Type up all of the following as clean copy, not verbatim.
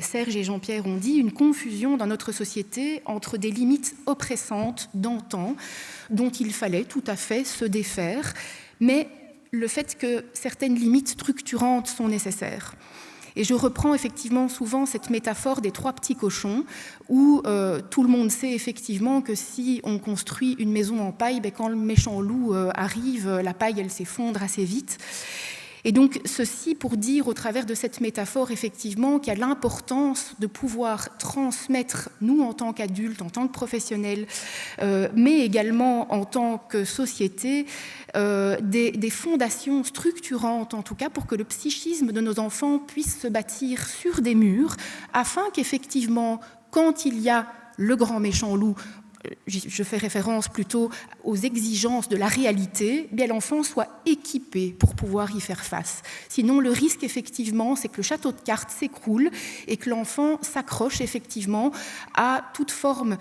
Serge et Jean-Pierre ont dit, une confusion dans notre société entre des limites oppressantes d'antan, dont il fallait tout à fait se défaire, mais le fait que certaines limites structurantes sont nécessaires. Et je reprends effectivement souvent cette métaphore des 3 petits cochons, où tout le monde sait effectivement que si on construit une maison en paille, quand le méchant loup arrive, la paille elle s'effondre assez vite. Et donc ceci pour dire au travers de cette métaphore effectivement qu'il y a l'importance de pouvoir transmettre, nous en tant qu'adultes, en tant que professionnels, mais également en tant que société, des fondations structurantes en tout cas pour que le psychisme de nos enfants puisse se bâtir sur des murs afin qu'effectivement quand il y a le grand méchant loup, je fais référence plutôt aux exigences de la réalité, bien l'enfant soit équipé pour pouvoir y faire face. Sinon, le risque, effectivement, c'est que le château de cartes s'écroule et que l'enfant s'accroche, effectivement, à toute forme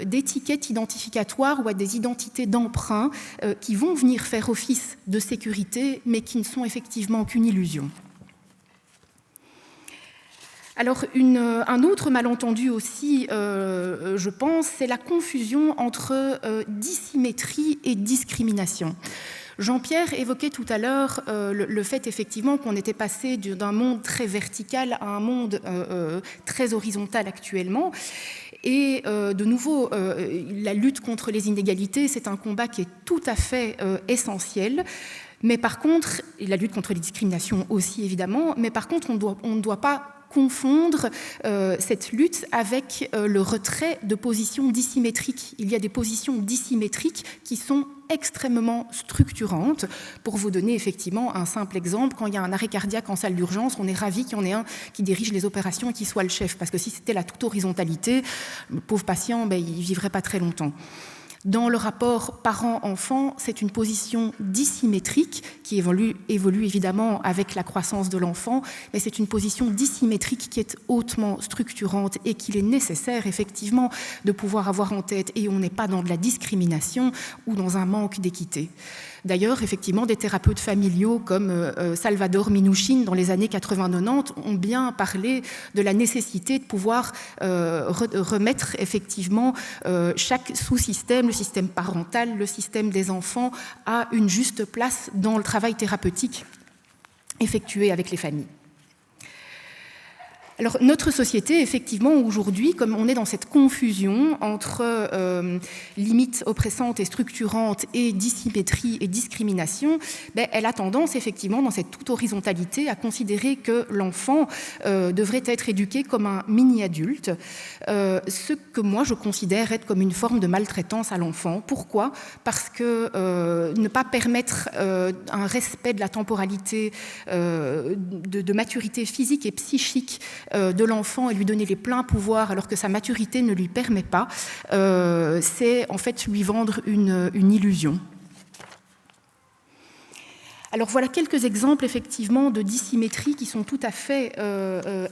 d'étiquette identificatoire ou à des identités d'emprunt qui vont venir faire office de sécurité, mais qui ne sont effectivement qu'une illusion. Alors, un autre malentendu aussi, je pense, c'est la confusion entre dissymétrie et discrimination. Jean-Pierre évoquait tout à l'heure le fait effectivement qu'on était passé d'un monde très vertical à un monde très horizontal actuellement. Et de nouveau, la lutte contre les inégalités, c'est un combat qui est tout à fait essentiel. Mais par contre, et la lutte contre les discriminations aussi évidemment, mais par contre, on ne doit pas confondre cette lutte avec le retrait de positions dissymétriques. Il y a des positions dissymétriques qui sont extrêmement structurantes. Pour vous donner effectivement un simple exemple, quand il y a un arrêt cardiaque en salle d'urgence, on est ravi qu'il y en ait un qui dirige les opérations et qui soit le chef, parce que si c'était la toute horizontalité, le pauvre patient, il ne vivrait pas très longtemps. Dans le rapport parent-enfant, c'est une position dissymétrique qui évolue évidemment avec la croissance de l'enfant, mais c'est une position dissymétrique qui est hautement structurante et qu'il est nécessaire effectivement de pouvoir avoir en tête, et on n'est pas dans de la discrimination ou dans un manque d'équité. D'ailleurs, effectivement, des thérapeutes familiaux comme Salvador Minuchin dans les années 80-90 ont bien parlé de la nécessité de pouvoir remettre effectivement chaque sous-système, le système parental, le système des enfants, à une juste place dans le travail thérapeutique effectué avec les familles. Alors, notre société, effectivement, aujourd'hui, comme on est dans cette confusion entre limites oppressantes et structurantes et dissymétrie et discrimination, elle a tendance, effectivement, dans cette toute horizontalité, à considérer que l'enfant devrait être éduqué comme un mini-adulte, ce que moi, je considère être comme une forme de maltraitance à l'enfant. Pourquoi ? Parce que ne pas permettre un respect de la temporalité, de maturité physique et psychique de l'enfant et lui donner les pleins pouvoirs alors que sa maturité ne lui permet pas, c'est en fait lui vendre une illusion. Alors voilà quelques exemples effectivement de dissymétrie qui sont tout à fait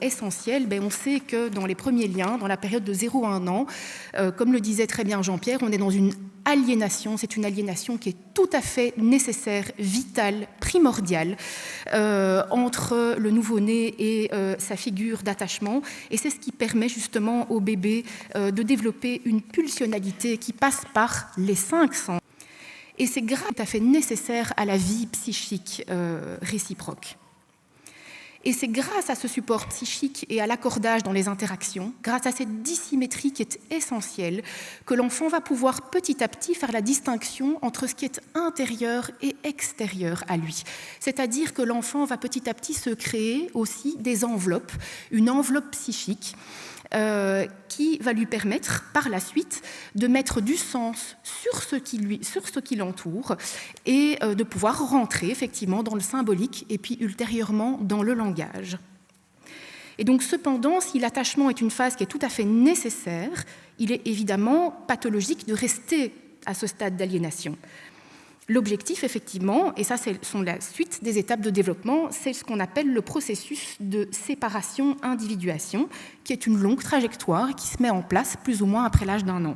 essentiels. On sait que dans les premiers liens, dans la période de 0 à 1 an, comme le disait très bien Jean-Pierre, on est dans une aliénation. C'est une aliénation qui est tout à fait nécessaire, vitale, primordiale entre le nouveau-né et sa figure d'attachement. Et c'est ce qui permet justement au bébé de développer une pulsionalité qui passe par les 5 sens. Et c'est tout à fait nécessaire à la vie psychique réciproque. Et c'est grâce à ce support psychique et à l'accordage dans les interactions, grâce à cette dissymétrie qui est essentielle, que l'enfant va pouvoir petit à petit faire la distinction entre ce qui est intérieur et extérieur à lui. C'est-à-dire que l'enfant va petit à petit se créer aussi des enveloppes, une enveloppe psychique, qui va lui permettre par la suite de mettre du sens sur ce qui l'entoure et de pouvoir rentrer effectivement dans le symbolique et puis ultérieurement dans le langage. Et donc cependant, si l'attachement est une phase qui est tout à fait nécessaire, il est évidemment pathologique de rester à ce stade d'aliénation. L'objectif, effectivement, et ça c'est la suite des étapes de développement, c'est ce qu'on appelle le processus de séparation-individuation, qui est une longue trajectoire qui se met en place plus ou moins après l'âge d'1 an.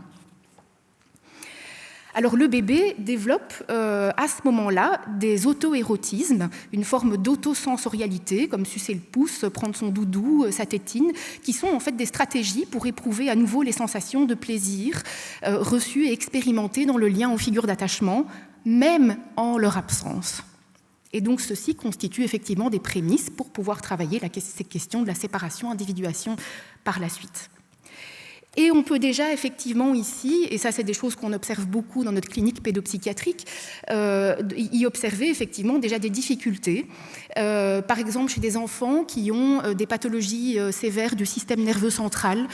Alors le bébé développe à ce moment-là des auto-érotismes, une forme d'autosensorialité, comme sucer le pouce, prendre son doudou, sa tétine, qui sont en fait des stratégies pour éprouver à nouveau les sensations de plaisir reçues et expérimentées dans le lien aux figures d'attachement, même en leur absence. Et donc ceci constitue effectivement des prémices pour pouvoir travailler ces questions de la séparation-individuation par la suite. Et on peut déjà effectivement ici, et ça c'est des choses qu'on observe beaucoup dans notre clinique pédopsychiatrique, y observer effectivement déjà des difficultés. Par exemple chez des enfants qui ont des pathologies sévères du système nerveux central,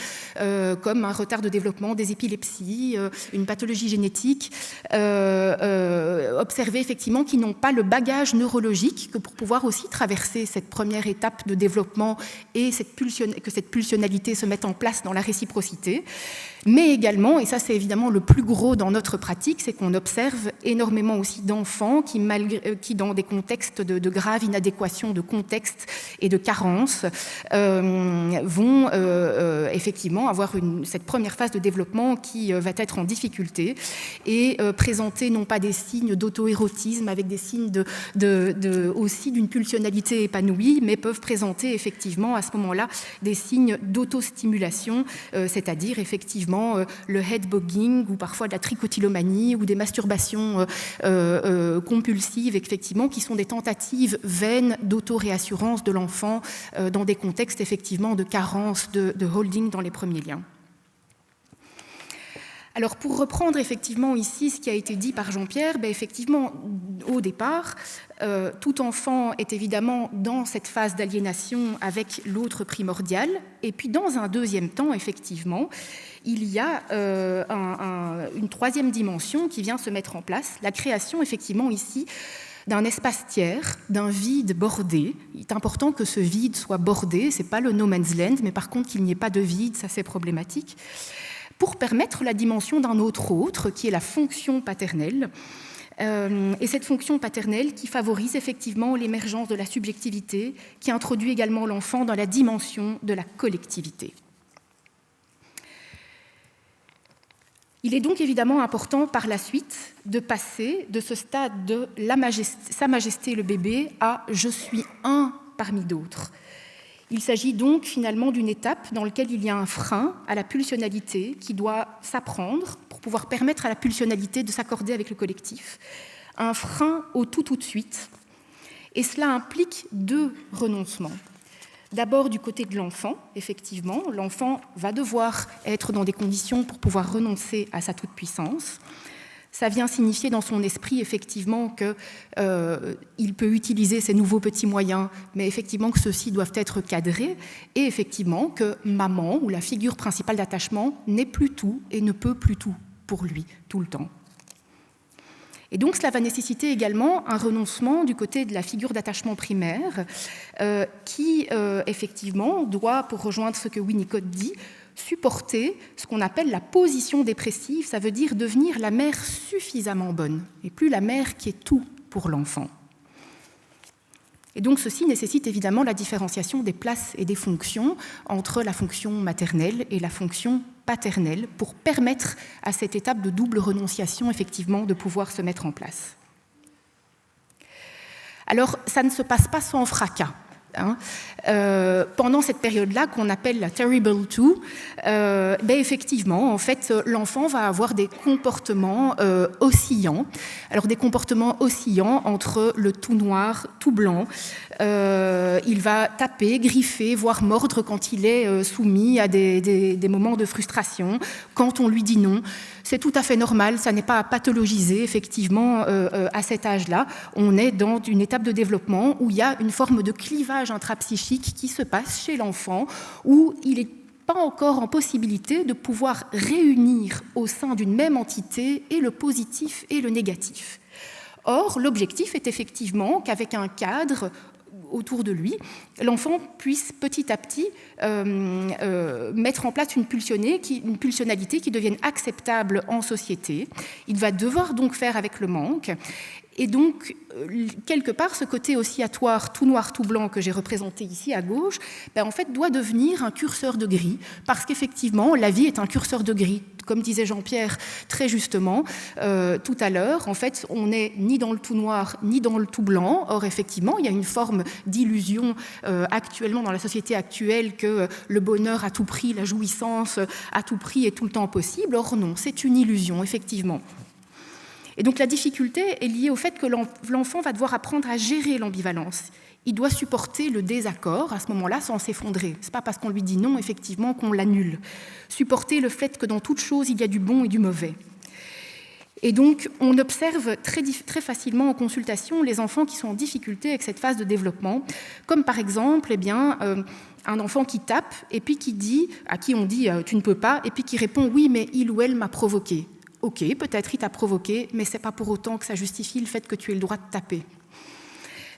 comme un retard de développement, des épilepsies, une pathologie génétique, observer effectivement qu'ils n'ont pas le bagage neurologique que pour pouvoir aussi traverser cette première étape de développement et que cette pulsionalité se mette en place dans la réciprocité. Mais également, et ça c'est évidemment le plus gros dans notre pratique, c'est qu'on observe énormément aussi d'enfants qui dans des contextes de grave inadéquation de contexte et de carence, vont effectivement avoir cette première phase de développement qui va être en difficulté et présenter non pas des signes d'auto-érotisme avec des signes aussi d'une pulsionalité épanouie, mais peuvent présenter effectivement à ce moment-là des signes d'autostimulation, c'est-à-dire effectivement le headbogging ou parfois de la tricotylomanie ou des masturbations compulsives effectivement qui sont des tentatives vaines d'autoréassurance de l'enfant dans des contextes effectivement de carence de holding dans les premiers liens. Alors pour reprendre effectivement ici ce qui a été dit par Jean-Pierre, effectivement au départ, tout enfant est évidemment dans cette phase d'aliénation avec l'autre primordial, et puis dans un deuxième temps effectivement, il y a une troisième dimension qui vient se mettre en place, la création effectivement ici d'un espace tiers, d'un vide bordé. Il est important que ce vide soit bordé, ce n'est pas le no man's land, mais par contre qu'il n'y ait pas de vide, ça c'est problématique, pour permettre la dimension d'un autre, qui est la fonction paternelle. Et cette fonction paternelle qui favorise effectivement l'émergence de la subjectivité, qui introduit également l'enfant dans la dimension de la collectivité. Il est donc évidemment important par la suite de passer de ce stade de Sa Majesté le bébé à « je suis un parmi d'autres ». Il s'agit donc finalement d'une étape dans laquelle il y a un frein à la pulsionalité qui doit s'apprendre pour pouvoir permettre à la pulsionalité de s'accorder avec le collectif. Un frein au tout de suite. Et cela implique deux renoncements. D'abord du côté de l'enfant, effectivement, l'enfant va devoir être dans des conditions pour pouvoir renoncer à sa toute-puissance. Ça vient signifier dans son esprit effectivement qu'il peut utiliser ces nouveaux petits moyens, mais effectivement que ceux-ci doivent être cadrés, et effectivement que maman, ou la figure principale d'attachement, n'est plus tout et ne peut plus tout pour lui, tout le temps. Et donc cela va nécessiter également un renoncement du côté de la figure d'attachement primaire qui, effectivement, doit, pour rejoindre ce que Winnicott dit, supporter ce qu'on appelle la position dépressive, ça veut dire devenir la mère suffisamment bonne, et plus la mère qui est tout pour l'enfant. Et donc ceci nécessite évidemment la différenciation des places et des fonctions entre la fonction maternelle et la fonction paternelle pour permettre à cette étape de double renonciation effectivement de pouvoir se mettre en place. Alors ça ne se passe pas sans fracas. Pendant cette période-là qu'on appelle la Terrible Two, effectivement, en fait, l'enfant va avoir des comportements oscillants. Alors des comportements oscillants entre le tout noir, tout blanc. Il va taper, griffer, voire mordre quand il est soumis à des moments de frustration, quand on lui dit non. C'est tout à fait normal, ça n'est pas à pathologiser, effectivement, à cet âge-là. On est dans une étape de développement où il y a une forme de clivage intrapsychique qui se passe chez l'enfant, où il n'est pas encore en possibilité de pouvoir réunir au sein d'une même entité et le positif et le négatif. Or, l'objectif est effectivement qu'avec un cadre autour de lui, l'enfant puisse petit à petit mettre en place une pulsionalité qui devienne acceptable en société. Il va devoir donc faire avec le manque Et donc, quelque part, ce côté oscillatoire tout noir, tout blanc que j'ai représenté ici à gauche, en fait, doit devenir un curseur de gris, parce qu'effectivement, la vie est un curseur de gris. Comme disait Jean-Pierre très justement tout à l'heure, en fait, on n'est ni dans le tout noir, ni dans le tout blanc. Or, effectivement, il y a une forme d'illusion actuellement dans la société actuelle que le bonheur à tout prix, la jouissance à tout prix est tout le temps possible. Or, non, c'est une illusion, effectivement. Et donc la difficulté est liée au fait que l'enfant va devoir apprendre à gérer l'ambivalence. Il doit supporter le désaccord à ce moment-là sans s'effondrer. Ce n'est pas parce qu'on lui dit non, effectivement, qu'on l'annule. Supporter le fait que dans toute chose, il y a du bon et du mauvais. Et donc, on observe très facilement en consultation les enfants qui sont en difficulté avec cette phase de développement, comme par exemple un enfant qui tape et puis qui dit, à qui on dit « tu ne peux pas » et puis qui répond « oui, mais il ou elle m'a provoqué ». Ok, peut-être il t'a provoqué, mais ce n'est pas pour autant que ça justifie le fait que tu aies le droit de taper.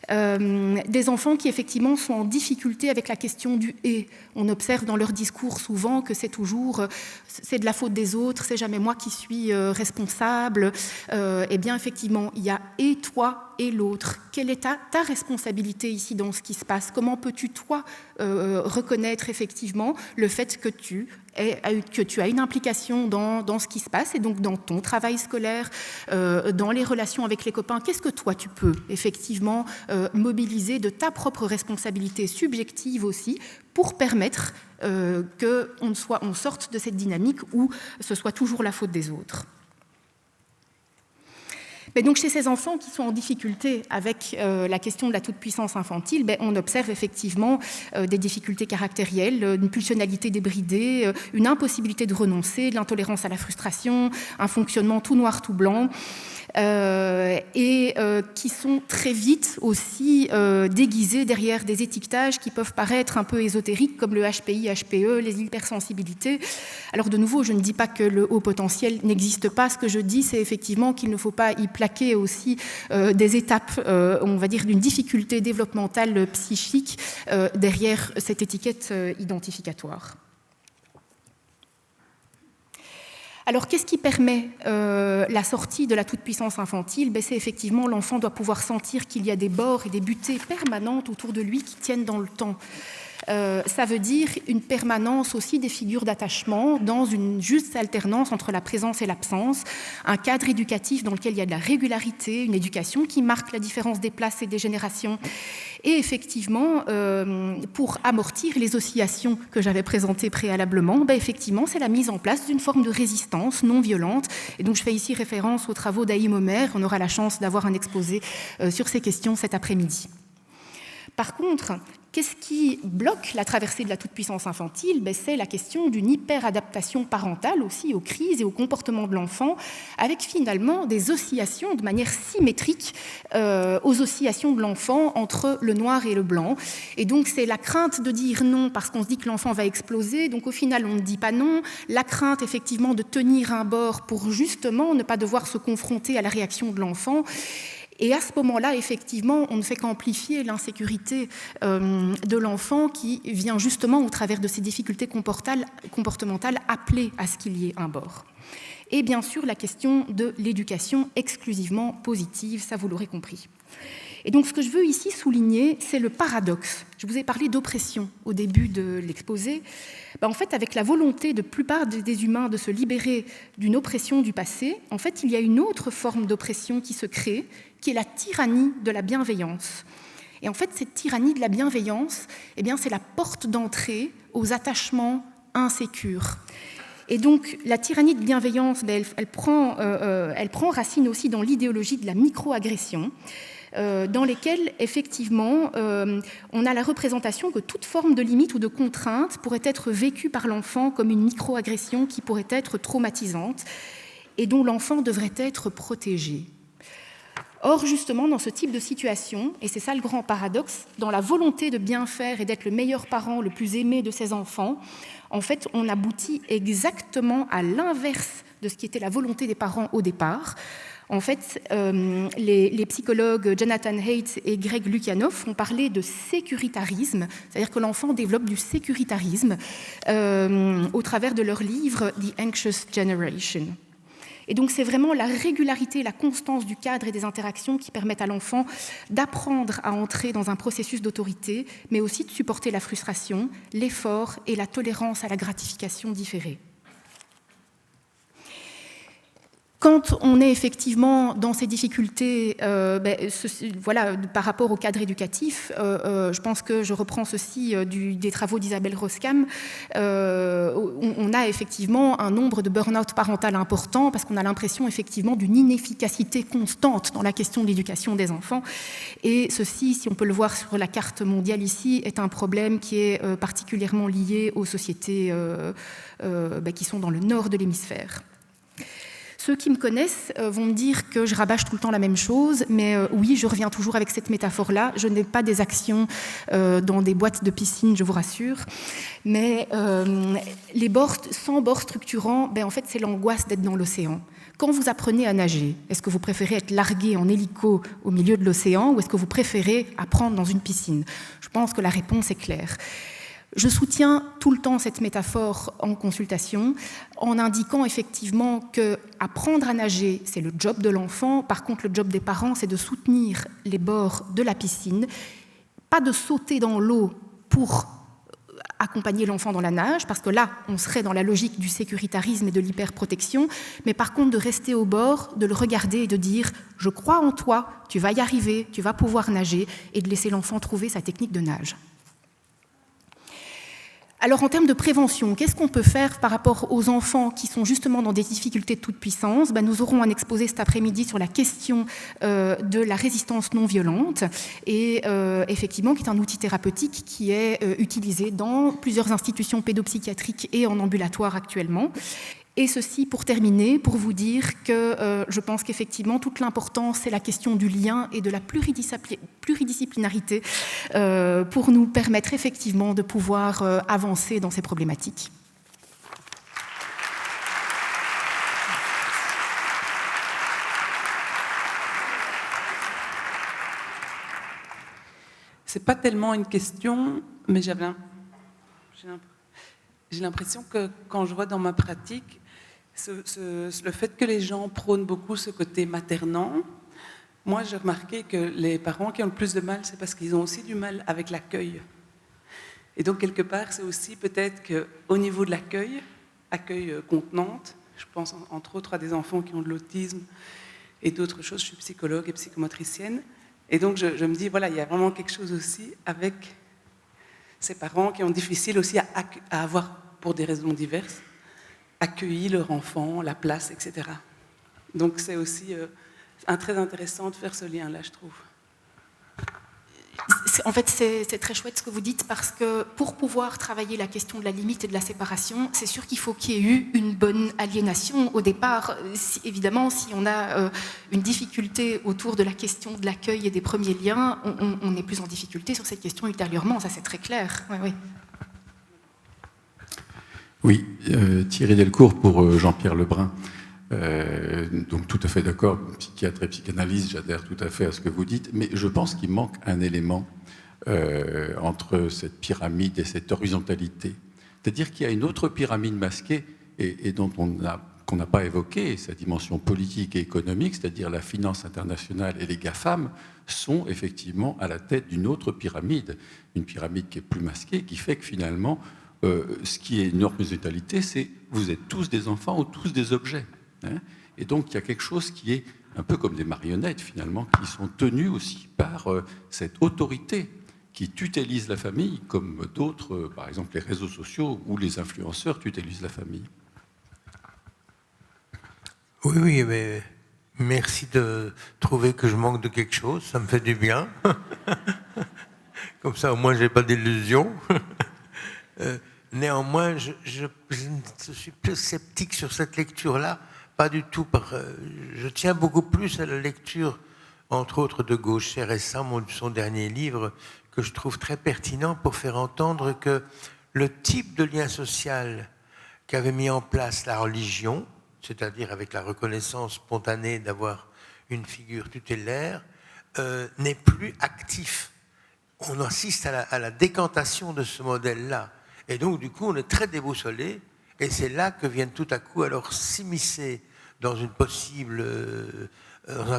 Des enfants qui effectivement sont en difficulté avec la question du « et ». On observe dans leur discours souvent que c'est toujours « c'est de la faute des autres, c'est jamais moi qui suis responsable ». Eh bien effectivement, il y a « et toi » et l'autre. Quelle est ta responsabilité ici dans ce qui se passe? Comment peux-tu, toi, reconnaître effectivement le fait que tu as une implication dans ce qui se passe et donc dans ton travail scolaire, dans les relations avec les copains? Qu'est-ce que toi, tu peux effectivement mobiliser de ta propre responsabilité subjective aussi pour permettre qu'on sorte de cette dynamique où ce soit toujours la faute des autres? Mais donc, chez ces enfants qui sont en difficulté avec la question de la toute-puissance infantile, on observe effectivement des difficultés caractérielles, une pulsionalité débridée, une impossibilité de renoncer, de l'intolérance à la frustration, un fonctionnement tout noir, tout blanc, et qui sont très vite aussi déguisés derrière des étiquetages qui peuvent paraître un peu ésotériques, comme le HPI, HPE, les hypersensibilités. Alors de nouveau, je ne dis pas que le haut potentiel n'existe pas. Ce que je dis, c'est effectivement qu'il ne faut pas y plaquer aussi des étapes, on va dire, d'une difficulté développementale psychique derrière cette étiquette identificatoire. Alors, qu'est-ce qui permet la sortie de la toute-puissance infantile? C'est effectivement, l'enfant doit pouvoir sentir qu'il y a des bords et des butées permanentes autour de lui qui tiennent dans le temps. Ça veut dire une permanence aussi des figures d'attachement dans une juste alternance entre la présence et l'absence, un cadre éducatif dans lequel il y a de la régularité, une éducation qui marque la différence des places et des générations. Et effectivement, pour amortir les oscillations que j'avais présentées préalablement, effectivement, c'est la mise en place d'une forme de résistance non violente. Et donc, je fais ici référence aux travaux d'Haïm Omer. On aura la chance d'avoir un exposé sur ces questions cet après-midi. Par contre, qu'est-ce qui bloque la traversée de la toute-puissance infantile? C'est la question d'une hyper-adaptation parentale aussi aux crises et aux comportements de l'enfant, avec finalement des oscillations de manière symétrique aux oscillations de l'enfant entre le noir et le blanc. Et donc, c'est la crainte de dire non parce qu'on se dit que l'enfant va exploser. Donc, au final, on ne dit pas non. La crainte, effectivement, de tenir un bord pour justement ne pas devoir se confronter à la réaction de l'enfant. Et à ce moment-là, effectivement, on ne fait qu'amplifier l'insécurité de l'enfant qui vient justement, au travers de ces difficultés comportementales, appeler à ce qu'il y ait un bord. Et bien sûr, la question de l'éducation exclusivement positive, ça vous l'aurez compris. Et donc, ce que je veux ici souligner, c'est le paradoxe. Je vous ai parlé d'oppression au début de l'exposé. En fait, avec la volonté de plupart des humains de se libérer d'une oppression du passé, en fait, il y a une autre forme d'oppression qui se crée, qui est la tyrannie de la bienveillance. Et en fait, cette tyrannie de la bienveillance, c'est la porte d'entrée aux attachements insécures. Et donc, la tyrannie de bienveillance, elle prend racine aussi dans l'idéologie de la microagression, dans lesquelles, effectivement, on a la représentation que toute forme de limite ou de contrainte pourrait être vécue par l'enfant comme une microagression qui pourrait être traumatisante et dont l'enfant devrait être protégé. Or, justement, dans ce type de situation, et c'est ça le grand paradoxe, dans la volonté de bien faire et d'être le meilleur parent, le plus aimé de ses enfants, en fait, on aboutit exactement à l'inverse de ce qui était la volonté des parents au départ. En fait, les psychologues Jonathan Haidt et Greg Lukianoff ont parlé de sécuritarisme, c'est-à-dire que l'enfant développe du sécuritarisme au travers de leur livre « The Anxious Generation ». Et donc c'est vraiment la régularité, la constance du cadre et des interactions qui permettent à l'enfant d'apprendre à entrer dans un processus d'autorité, mais aussi de supporter la frustration, l'effort et la tolérance à la gratification différée. Quand on est effectivement dans ces difficultés, voilà, par rapport au cadre éducatif, je pense que je reprends ceci des travaux d'Isabelle Roskam, on a effectivement un nombre de burn-out parental important parce qu'on a l'impression effectivement d'une inefficacité constante dans la question de l'éducation des enfants. Et ceci, si on peut le voir sur la carte mondiale ici, est un problème qui est particulièrement lié aux sociétés qui sont dans le nord de l'hémisphère. Ceux qui me connaissent vont me dire que je rabâche tout le temps la même chose, mais oui, je reviens toujours avec cette métaphore-là. Je n'ai pas des actions dans des boîtes de piscine, je vous rassure, mais les bords, sans bords structurants, en fait, c'est l'angoisse d'être dans l'océan. Quand vous apprenez à nager, est-ce que vous préférez être largué en hélico au milieu de l'océan ou est-ce que vous préférez apprendre dans une piscine? Je pense que la réponse est claire. Je soutiens tout le temps cette métaphore en consultation en indiquant effectivement qu'apprendre à nager, c'est le job de l'enfant. Par contre, le job des parents, c'est de soutenir les bords de la piscine, pas de sauter dans l'eau pour accompagner l'enfant dans la nage, parce que là, on serait dans la logique du sécuritarisme et de l'hyperprotection, mais par contre de rester au bord, de le regarder et de dire « je crois en toi, tu vas y arriver, tu vas pouvoir nager » et de laisser l'enfant trouver sa technique de nage. Alors, en termes de prévention, qu'est-ce qu'on peut faire par rapport aux enfants qui sont justement dans des difficultés de toute puissance? Nous aurons un exposé cet après-midi sur la question de la résistance non violente et effectivement qui est un outil thérapeutique qui est utilisé dans plusieurs institutions pédopsychiatriques et en ambulatoire actuellement. Et ceci pour terminer, pour vous dire que je pense qu'effectivement toute l'importance c'est la question du lien et de la pluridisciplinarité pour nous permettre effectivement de pouvoir avancer dans ces problématiques. C'est pas tellement une question, mais j'ai l'impression que quand je vois dans ma pratique, le fait que les gens prônent beaucoup ce côté maternant, moi j'ai remarqué que les parents qui ont le plus de mal, c'est parce qu'ils ont aussi du mal avec l'accueil. Et donc quelque part, c'est aussi peut-être qu'au niveau de l'accueil, accueil contenante, je pense entre autres à des enfants qui ont de l'autisme et d'autres choses, je suis psychologue et psychomotricienne, et donc je me dis, voilà, il y a vraiment quelque chose aussi avec ces parents qui ont difficile aussi à avoir, pour des raisons diverses, accueilli leur enfant, la place, etc. Donc c'est aussi très intéressant de faire ce lien-là, je trouve. En fait, c'est très chouette ce que vous dites parce que pour pouvoir travailler la question de la limite et de la séparation, c'est sûr qu'il faut qu'il y ait eu une bonne aliénation au départ. Évidemment, si on a une difficulté autour de la question de l'accueil et des premiers liens, on est plus en difficulté sur cette question ultérieurement, ça c'est très clair. Oui. Oui, Thierry Delcourt pour Jean-Pierre Lebrun. Donc tout à fait d'accord, psychiatre et psychanalyste, j'adhère tout à fait à ce que vous dites, mais je pense qu'il manque un élément entre cette pyramide et cette horizontalité. C'est-à-dire qu'il y a une autre pyramide masquée et qu'on n'a pas évoquée, sa dimension politique et économique, c'est-à-dire la finance internationale et les GAFAM, sont effectivement à la tête d'une autre pyramide, une pyramide qui est plus masquée, qui fait que finalement, ce qui est une horizontalité, c'est vous êtes tous des enfants ou tous des objets. Hein, et donc il y a quelque chose qui est un peu comme des marionnettes finalement, qui sont tenues aussi par cette autorité qui tutélise la famille, comme d'autres, par exemple les réseaux sociaux ou les influenceurs tutélisent la famille. Oui, mais merci de trouver que je manque de quelque chose, ça me fait du bien. Comme ça, au moins, je n'ai pas d'illusions. Néanmoins, je suis plus sceptique sur cette lecture-là, pas du tout. Je tiens beaucoup plus à la lecture, entre autres, de Gaucher récemment, son dernier livre, que je trouve très pertinent pour faire entendre que le type de lien social qu'avait mis en place la religion, c'est-à-dire avec la reconnaissance spontanée d'avoir une figure tutélaire, n'est plus actif. On assiste à la décantation de ce modèle-là. Et donc, du coup, on est très déboussolé. Et c'est là que viennent tout à coup alors s'immiscer dans un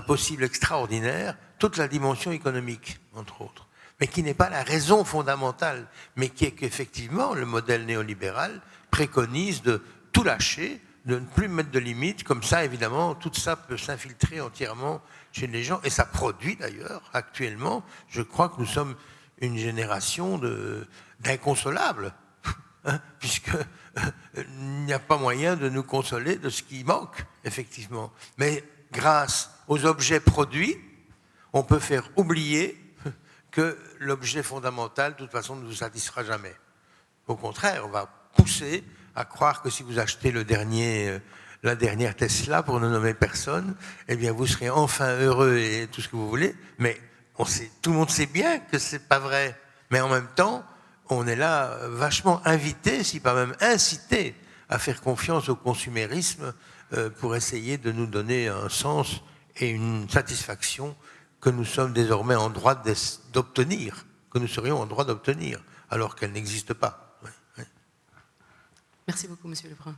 possible extraordinaire toute la dimension économique, entre autres. Mais qui n'est pas la raison fondamentale, mais qui est qu'effectivement, le modèle néolibéral préconise de tout lâcher, de ne plus mettre de limites. Comme ça, évidemment, tout ça peut s'infiltrer entièrement chez les gens. Et ça produit d'ailleurs, actuellement, je crois que nous sommes une génération d'inconsolables, hein, puisqu'il n'y a pas moyen de nous consoler de ce qui manque, effectivement. Mais grâce aux objets produits, on peut faire oublier que l'objet fondamental, de toute façon, ne vous satisfera jamais. Au contraire, on va pousser à croire que si vous achetez la dernière Tesla, pour ne nommer personne, eh bien, vous serez enfin heureux et tout ce que vous voulez. Mais tout le monde sait bien que c'est pas vrai. Mais en même temps, on est là vachement invité, si pas même incité, à faire confiance au consumérisme pour essayer de nous donner un sens et une satisfaction que nous sommes désormais en droit d'obtenir, que nous serions en droit d'obtenir, alors qu'elle n'existe pas. Merci beaucoup, Monsieur Lebrun.